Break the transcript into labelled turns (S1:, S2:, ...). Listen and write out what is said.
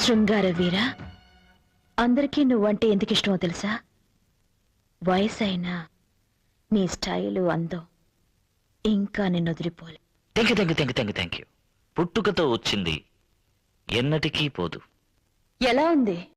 S1: శృంగార వీరా, అందరికీ నువ్వంటే ఎందుకు ఇష్టమో తెలుసా? వయసైనా నీ స్టైలు అందం ఇంకా నిన్ను వదిలిపోలే.
S2: Thank you. పుట్టుకతో వచ్చింది ఎన్నటికీ పోదు.
S1: ఎలా ఉంది?